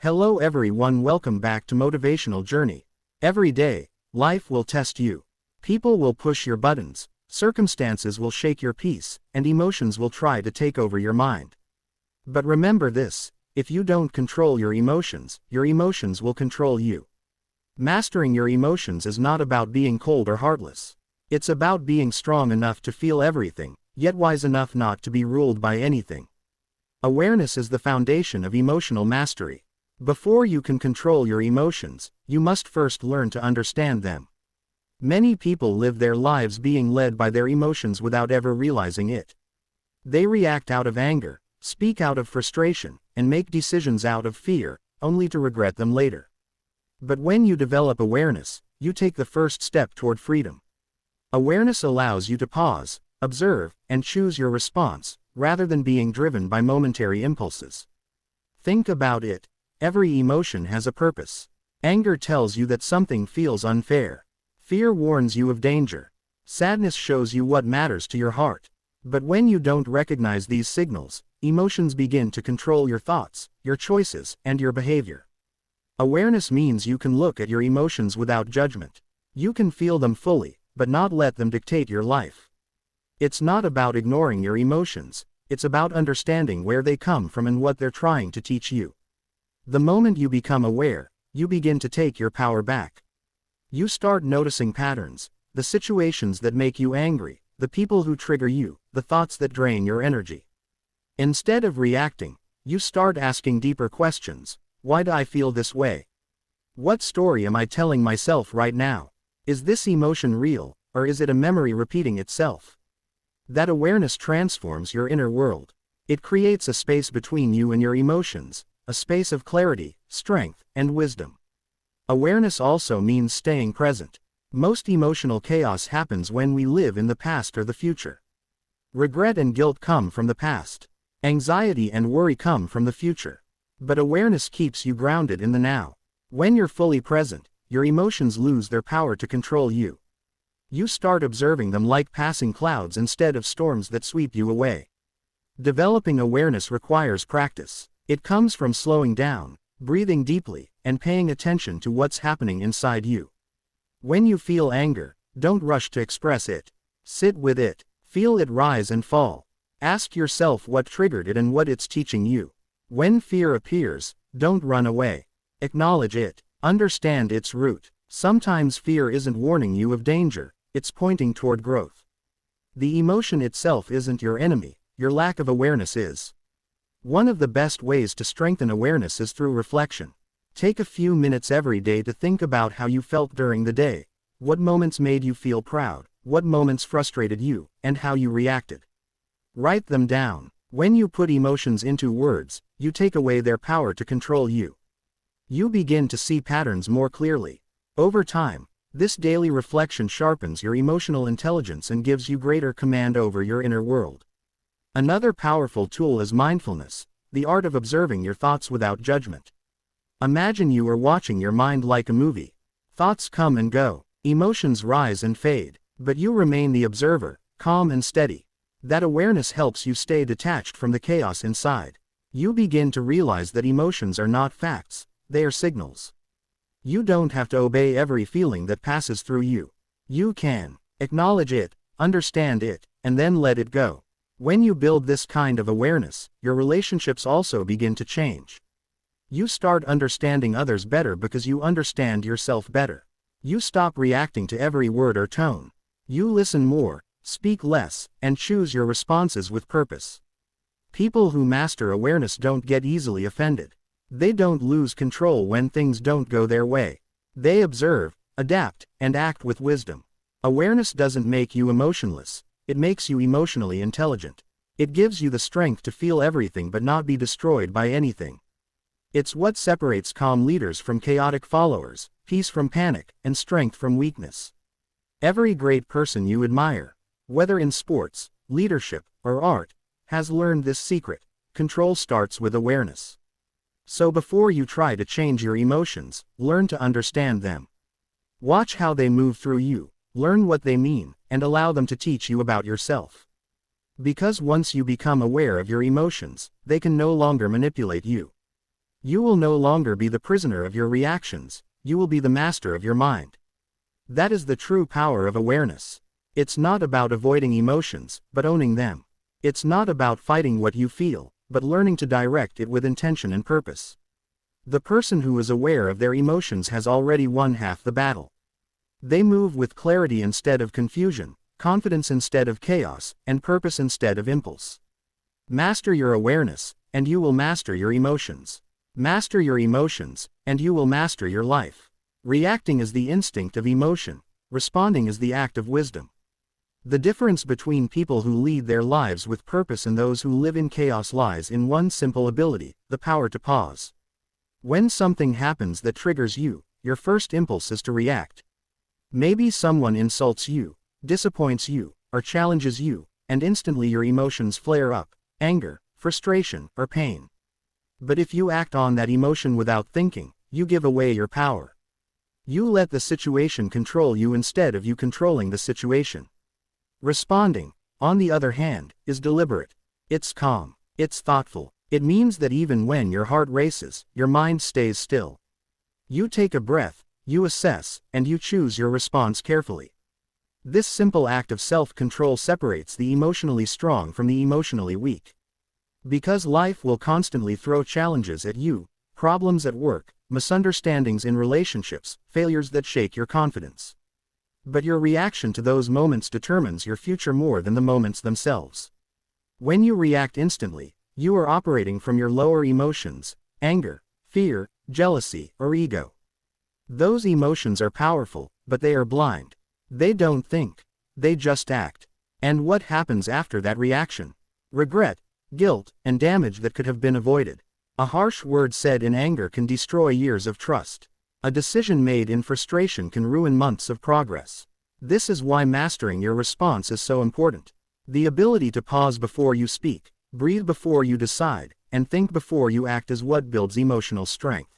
Hello everyone, welcome back to Motivational Journey. Every day, life will test you. People will push your buttons, circumstances will shake your peace, and emotions will try to take over your mind. But remember this, if you don't control your emotions will control you. Mastering your emotions is not about being cold or heartless. It's about being strong enough to feel everything, yet wise enough not to be ruled by anything. Awareness is the foundation of emotional mastery. Before you can control your emotions, you must first learn to understand them. Many people live their lives being led by their emotions without ever realizing it. They react out of anger, speak out of frustration, and make decisions out of fear, only to regret them later. But when you develop awareness, you take the first step toward freedom. Awareness allows you to pause, observe, and choose your response, rather than being driven by momentary impulses. Think about it. Every emotion has a purpose. Anger tells you that something feels unfair. Fear warns you of danger. Sadness shows you what matters to your heart. But when you don't recognize these signals, emotions begin to control your thoughts, your choices, and your behavior. Awareness means you can look at your emotions without judgment. You can feel them fully, but not let them dictate your life. It's not about ignoring your emotions, it's about understanding where they come from and what they're trying to teach you. The moment you become aware, you begin to take your power back. You start noticing patterns, the situations that make you angry, the people who trigger you, the thoughts that drain your energy. Instead of reacting, you start asking deeper questions. Why do I feel this way? What story am I telling myself right now? Is this emotion real, or is it a memory repeating itself? That awareness transforms your inner world. It creates a space between you and your emotions. A space of clarity, strength, and wisdom. Awareness also means staying present. Most emotional chaos happens when we live in the past or the future. Regret and guilt come from the past. Anxiety and worry come from the future. But awareness keeps you grounded in the now. When you're fully present, your emotions lose their power to control you. You start observing them like passing clouds instead of storms that sweep you away. Developing awareness requires practice. It comes from slowing down, breathing deeply, and paying attention to what's happening inside you. When you feel anger, don't rush to express it. Sit with it, feel it rise and fall. Ask yourself what triggered it and what it's teaching you. When fear appears, don't run away. Acknowledge it, understand its root. Sometimes fear isn't warning you of danger, it's pointing toward growth. The emotion itself isn't your enemy, your lack of awareness is. One of the best ways to strengthen awareness is through reflection. Take a few minutes every day to think about how you felt during the day. What moments made you feel proud, what moments frustrated you, and how you reacted. Write them down. When you put emotions into words, you take away their power to control you. You begin to see patterns more clearly. Over time, this daily reflection sharpens your emotional intelligence and gives you greater command over your inner world. Another powerful tool is mindfulness, the art of observing your thoughts without judgment. Imagine you are watching your mind like a movie. Thoughts come and go, emotions rise and fade, but you remain the observer, calm and steady. That awareness helps you stay detached from the chaos inside. You begin to realize that emotions are not facts, they are signals. You don't have to obey every feeling that passes through you. You can acknowledge it, understand it, and then let it go. When you build this kind of awareness, your relationships also begin to change. You start understanding others better because you understand yourself better. You stop reacting to every word or tone. You listen more, speak less, and choose your responses with purpose. People who master awareness don't get easily offended. They don't lose control when things don't go their way. They observe, adapt, and act with wisdom. Awareness doesn't make you emotionless. It makes you emotionally intelligent. It gives you the strength to feel everything but not be destroyed by anything. It's what separates calm leaders from chaotic followers, peace from panic, and strength from weakness. Every great person you admire, whether in sports, leadership, or art, has learned this secret. Control starts with awareness. So before you try to change your emotions, learn to understand them. Watch how they move through you. Learn what they mean, and allow them to teach you about yourself. Because once you become aware of your emotions, they can no longer manipulate you. You will no longer be the prisoner of your reactions, you will be the master of your mind. That is the true power of awareness. It's not about avoiding emotions, but owning them. It's not about fighting what you feel, but learning to direct it with intention and purpose. The person who is aware of their emotions has already won half the battle. They move with clarity instead of confusion, confidence instead of chaos, and purpose instead of impulse. Master your awareness, and you will master your emotions. Master your emotions, and you will master your life. Reacting is the instinct of emotion, responding is the act of wisdom. The difference between people who lead their lives with purpose and those who live in chaos lies in one simple ability, the power to pause. When something happens that triggers you, your first impulse is to react. Maybe someone insults you, disappoints you, or challenges you, and instantly your emotions flare up: anger, frustration, or pain. But if you act on that emotion without thinking, you give away your power. You let the situation control you instead of you controlling the situation. Responding, on the other hand, is deliberate. It's calm. It's thoughtful. It means that even when your heart races, your mind stays still. You take a breath, you assess, and you choose your response carefully. This simple act of self-control separates the emotionally strong from the emotionally weak. Because life will constantly throw challenges at you, problems at work, misunderstandings in relationships, failures that shake your confidence. But your reaction to those moments determines your future more than the moments themselves. When you react instantly, you are operating from your lower emotions: anger, fear, jealousy, or ego. Those emotions are powerful, but they are blind. They don't think. They just act. And what happens after that reaction? Regret, guilt, and damage that could have been avoided. A harsh word said in anger can destroy years of trust. A decision made in frustration can ruin months of progress. This is why mastering your response is so important. The ability to pause before you speak, breathe before you decide, and think before you act is what builds emotional strength.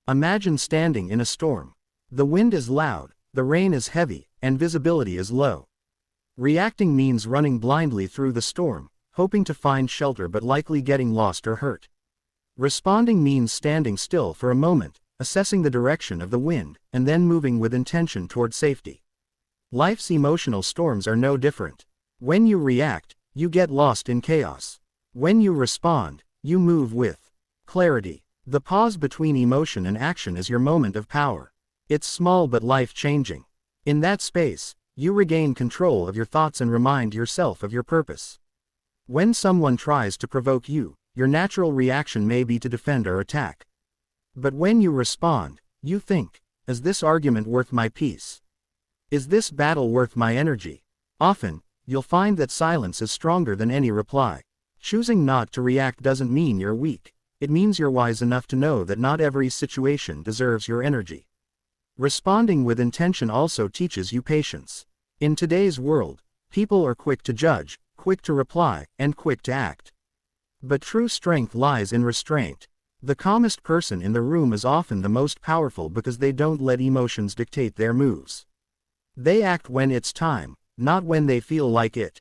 Imagine standing in a storm. The wind is loud, the rain is heavy, and visibility is low. Reacting means running blindly through the storm, hoping to find shelter but likely getting lost or hurt. Responding means standing still for a moment, assessing the direction of the wind, and then moving with intention toward safety. Life's emotional storms are no different. When you react, you get lost in chaos. When you respond, you move with clarity. The pause between emotion and action is your moment of power. It's small but life-changing. In that space, you regain control of your thoughts and remind yourself of your purpose. When someone tries to provoke you, your natural reaction may be to defend or attack. But when you respond, you think, is this argument worth my peace? Is this battle worth my energy? Often, you'll find that silence is stronger than any reply. Choosing not to react doesn't mean you're weak. It means you're wise enough to know that not every situation deserves your energy. Responding with intention also teaches you patience. In today's world, people are quick to judge, quick to reply, and quick to act. But true strength lies in restraint. The calmest person in the room is often the most powerful because they don't let emotions dictate their moves. They act when it's time, not when they feel like it.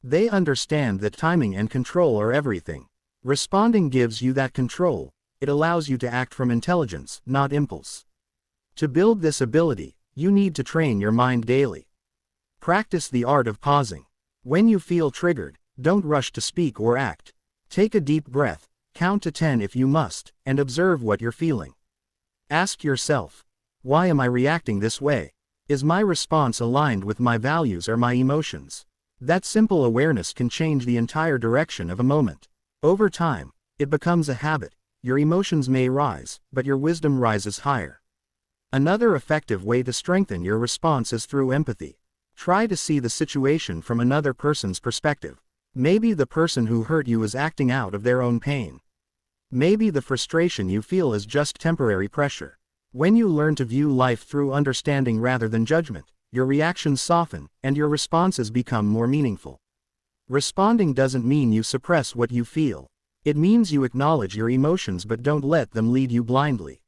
They understand that timing and control are everything. Responding gives you that control. It allows you to act from intelligence, not impulse. To build this ability, you need to train your mind daily. Practice the art of pausing. When you feel triggered, don't rush to speak or act. Take a deep breath, count to 10 if you must, and observe what you're feeling. Ask yourself, why am I reacting this way? Is my response aligned with my values or my emotions? That simple awareness can change the entire direction of a moment. Over time, it becomes a habit. Your emotions may rise, but your wisdom rises higher. Another effective way to strengthen your response is through empathy. Try to see the situation from another person's perspective. Maybe the person who hurt you is acting out of their own pain. Maybe the frustration you feel is just temporary pressure. When you learn to view life through understanding rather than judgment, your reactions soften, and your responses become more meaningful. Responding doesn't mean you suppress what you feel. It means you acknowledge your emotions but don't let them lead you blindly.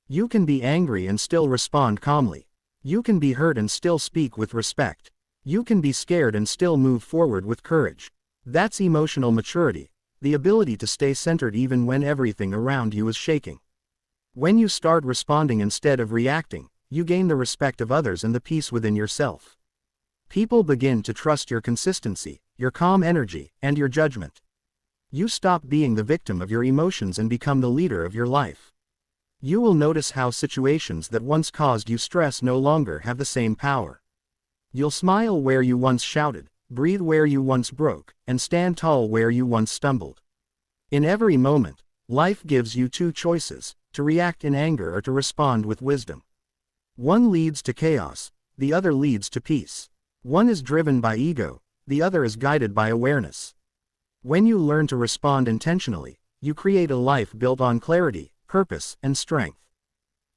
You can be angry and still respond calmly. You can be hurt and still speak with respect. You can be scared and still move forward with courage. That's emotional maturity. the ability to stay centered even when everything around you is shaking. When you start responding instead of reacting, you gain the respect of others and the peace within yourself. People begin to trust your consistency, your calm energy, and your judgment. You stop being the victim of your emotions and become the leader of your life. You will notice how situations that once caused you stress no longer have the same power. You'll smile where you once shouted, breathe where you once broke, and stand tall where you once stumbled. In every moment, life gives you two choices: to react in anger or to respond with wisdom. One leads to chaos, the other leads to peace. One is driven by ego, the other is guided by awareness. When you learn to respond intentionally, you create a life built on clarity, purpose, and strength.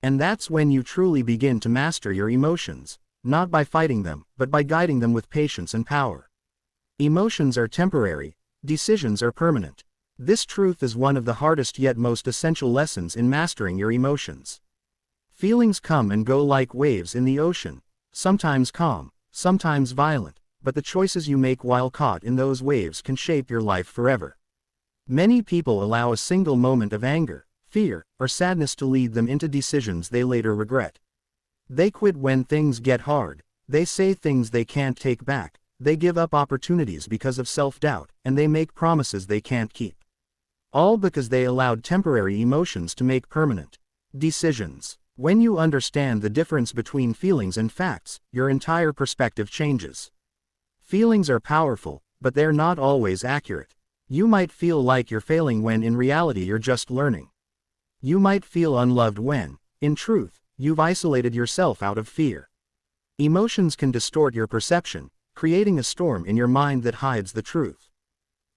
And that's when you truly begin to master your emotions, not by fighting them, but by guiding them with patience and power. Emotions are temporary, decisions are permanent. This truth is one of the hardest yet most essential lessons in mastering your emotions. Feelings come and go like waves in the ocean, sometimes calm, sometimes violent, but the choices you make while caught in those waves can shape your life forever. Many people allow a single moment of anger, fear, or sadness to lead them into decisions they later regret. They quit when things get hard, they say things they can't take back, they give up opportunities because of self-doubt, and they make promises they can't keep. All because they allowed temporary emotions to make permanent decisions. When you understand the difference between feelings and facts, your entire perspective changes. Feelings are powerful, but they're not always accurate. You might feel like you're failing when in reality you're just learning. You might feel unloved when, in truth, you've isolated yourself out of fear. Emotions can distort your perception, creating a storm in your mind that hides the truth.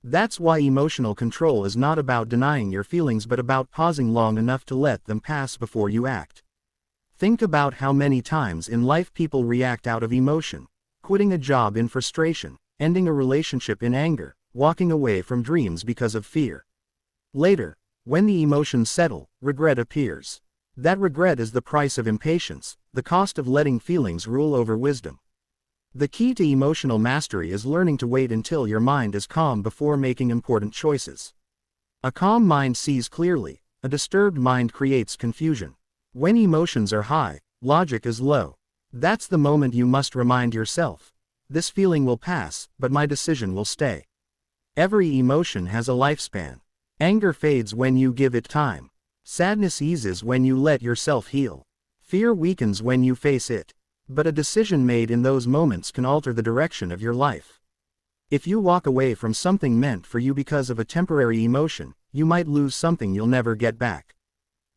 That's why emotional control is not about denying your feelings but about pausing long enough to let them pass before you act. Think about how many times in life people react out of emotion, quitting a job in frustration, ending a relationship in anger, walking away from dreams because of fear. Later, when the emotions settle, regret appears. That regret is the price of impatience, the cost of letting feelings rule over wisdom. The key to emotional mastery is learning to wait until your mind is calm before making important choices. A calm mind sees clearly, a disturbed mind creates confusion. When emotions are high, logic is low. That's the moment you must remind yourself, this feeling will pass, but my decision will stay. Every emotion has a lifespan. Anger fades when you give it time. Sadness eases when you let yourself heal. Fear weakens when you face it. But a decision made in those moments can alter the direction of your life. If you walk away from something meant for you because of a temporary emotion, you might lose something you'll never get back.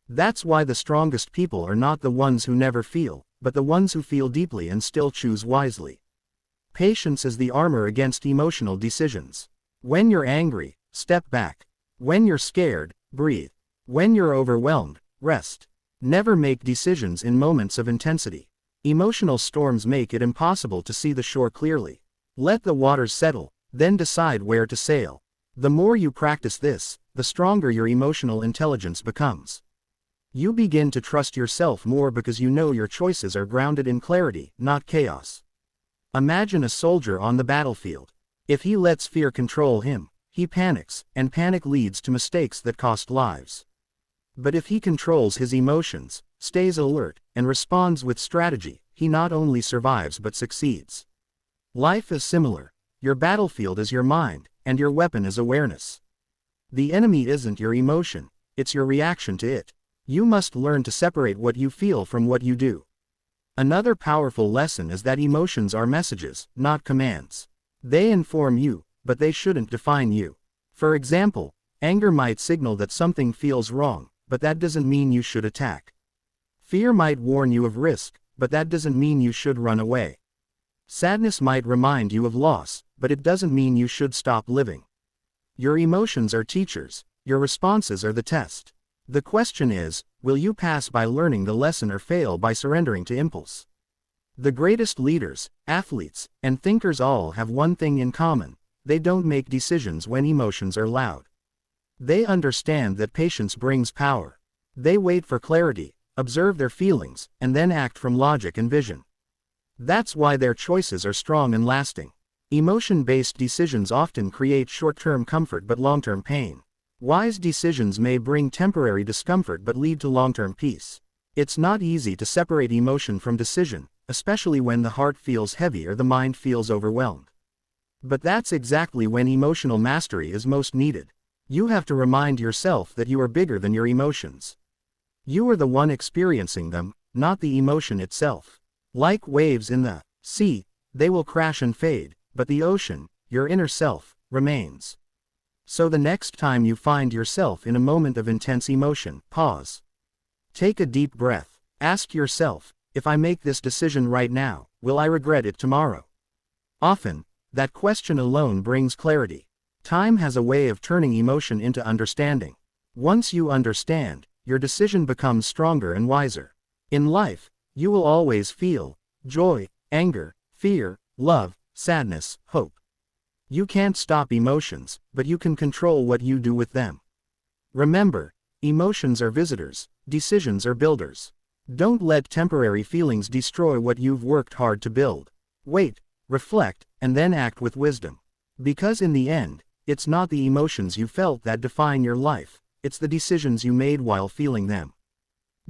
That's why the strongest people are not the ones who never feel, but the ones who feel deeply and still choose wisely. Patience is the armor against emotional decisions. When you're angry, step back. When you're scared, breathe. When you're overwhelmed, rest. Never make decisions in moments of intensity. Emotional storms make it impossible to see the shore clearly. Let the waters settle, then decide where to sail. The more you practice this, the stronger your emotional intelligence becomes. You begin to trust yourself more because you know your choices are grounded in clarity, not chaos. Imagine a soldier on the battlefield. If he lets fear control him, he panics, and panic leads to mistakes that cost lives. But if he controls his emotions, stays alert, and responds with strategy, he not only survives but succeeds. Life is similar. Your battlefield is your mind, and your weapon is awareness. The enemy isn't your emotion, it's your reaction to it. You must learn to separate what you feel from what you do. Another powerful lesson is that emotions are messages, not commands. They inform you, but they shouldn't define you. For example, anger might signal that something feels wrong, but that doesn't mean you should attack. Fear might warn you of risk, but that doesn't mean you should run away. Sadness might remind you of loss, but it doesn't mean you should stop living. Your emotions are teachers, your responses are the test. The question is, will you pass by learning the lesson or fail by surrendering to impulse? The greatest leaders, athletes, and thinkers all have one thing in common: they don't make decisions when emotions are loud. They understand that patience brings power. They wait for clarity, observe their feelings, and then act from logic and vision. That's why their choices are strong and lasting. Emotion-based decisions often create short-term comfort but long-term pain. Wise decisions may bring temporary discomfort but lead to long-term peace. It's not easy to separate emotion from decision, especially when the heart feels heavy or the mind feels overwhelmed. But that's exactly when emotional mastery is most needed. You have to remind yourself that you are bigger than your emotions. You are the one experiencing them, not the emotion itself. Like waves in the sea, they will crash and fade, but the ocean, your inner self, remains. So the next time you find yourself in a moment of intense emotion, pause. Take a deep breath. Ask yourself, if I make this decision right now, will I regret it tomorrow? Often, that question alone brings clarity. Time has a way of turning emotion into understanding. Once you understand, your decision becomes stronger and wiser. In life, you will always feel joy, anger, fear, love, sadness, hope. You can't stop emotions, but you can control what you do with them. Remember, emotions are visitors, decisions are builders. Don't let temporary feelings destroy what you've worked hard to build. Wait, reflect, and then act with wisdom. Because in the end, it's not the emotions you felt that define your life, it's the decisions you made while feeling them.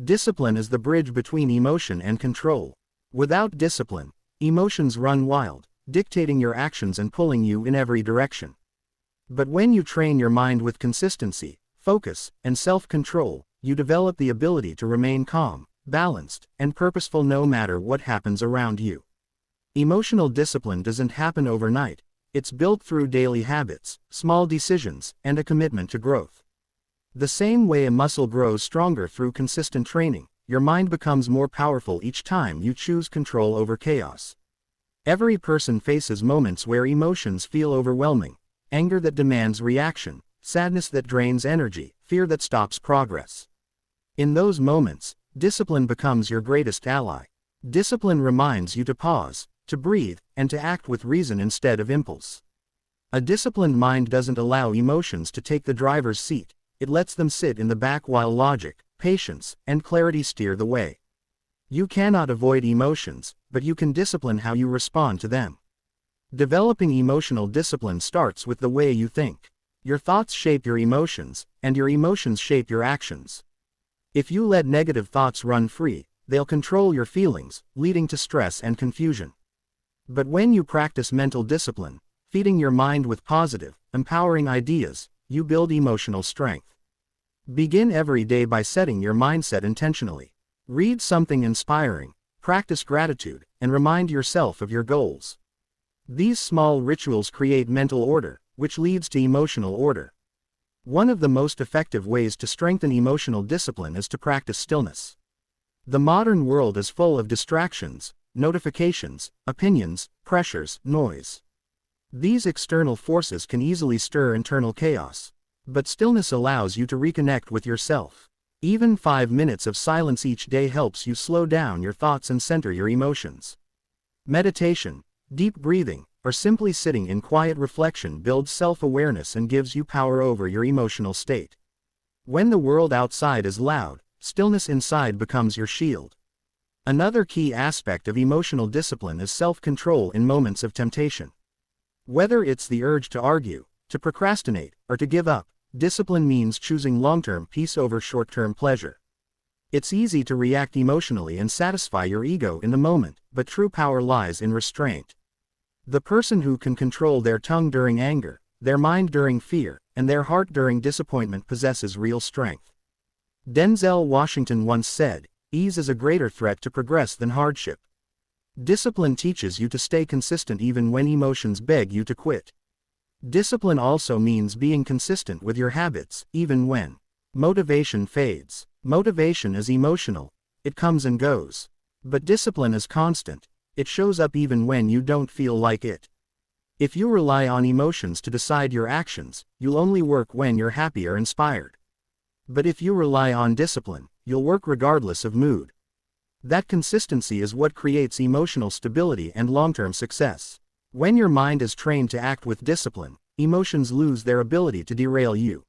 Discipline is the bridge between emotion and control. Without discipline, emotions run wild, dictating your actions and pulling you in every direction. But when you train your mind with consistency, focus, and self-control, you develop the ability to remain calm, balanced, and purposeful no matter what happens around you. Emotional discipline doesn't happen overnight. It's built through daily habits, small decisions, and a commitment to growth. The same way a muscle grows stronger through consistent training, your mind becomes more powerful each time you choose control over chaos. Every person faces moments where emotions feel overwhelming: anger that demands reaction, sadness that drains energy, fear that stops progress. In those moments, discipline becomes your greatest ally. Discipline reminds you to pause, to breathe, and to act with reason instead of impulse. A disciplined mind doesn't allow emotions to take the driver's seat, it lets them sit in the back while logic, patience, and clarity steer the way. You cannot avoid emotions, but you can discipline how you respond to them. Developing emotional discipline starts with the way you think. Your thoughts shape your emotions, and your emotions shape your actions. If you let negative thoughts run free, they'll control your feelings, leading to stress and confusion. But when you practice mental discipline, feeding your mind with positive, empowering ideas, you build emotional strength. Begin every day by setting your mindset intentionally. Read something inspiring, practice gratitude, and remind yourself of your goals. These small rituals create mental order, which leads to emotional order. One of the most effective ways to strengthen emotional discipline is to practice stillness. The modern world is full of distractions, notifications, opinions, pressures, noise. These external forces can easily stir internal chaos. But stillness allows you to reconnect with yourself. Even 5 minutes of silence each day helps you slow down your thoughts and center your emotions. Meditation, deep breathing, or simply sitting in quiet reflection builds self-awareness and gives you power over your emotional state. When the world outside is loud, stillness inside becomes your shield. Another key aspect of emotional discipline is self-control in moments of temptation. Whether it's the urge to argue, to procrastinate, or to give up, discipline means choosing long-term peace over short-term pleasure. It's easy to react emotionally and satisfy your ego in the moment, but true power lies in restraint. The person who can control their tongue during anger, their mind during fear, and their heart during disappointment possesses real strength. Denzel Washington once said, "Ease is a greater threat to progress than hardship." Discipline teaches you to stay consistent even when emotions beg you to quit. Discipline also means being consistent with your habits, even when motivation fades. Motivation is emotional, it comes and goes. But discipline is constant, it shows up even when you don't feel like it. If you rely on emotions to decide your actions, you'll only work when you're happy or inspired. But if you rely on discipline, you'll work regardless of mood. That consistency is what creates emotional stability and long-term success. When your mind is trained to act with discipline, emotions lose their ability to derail you.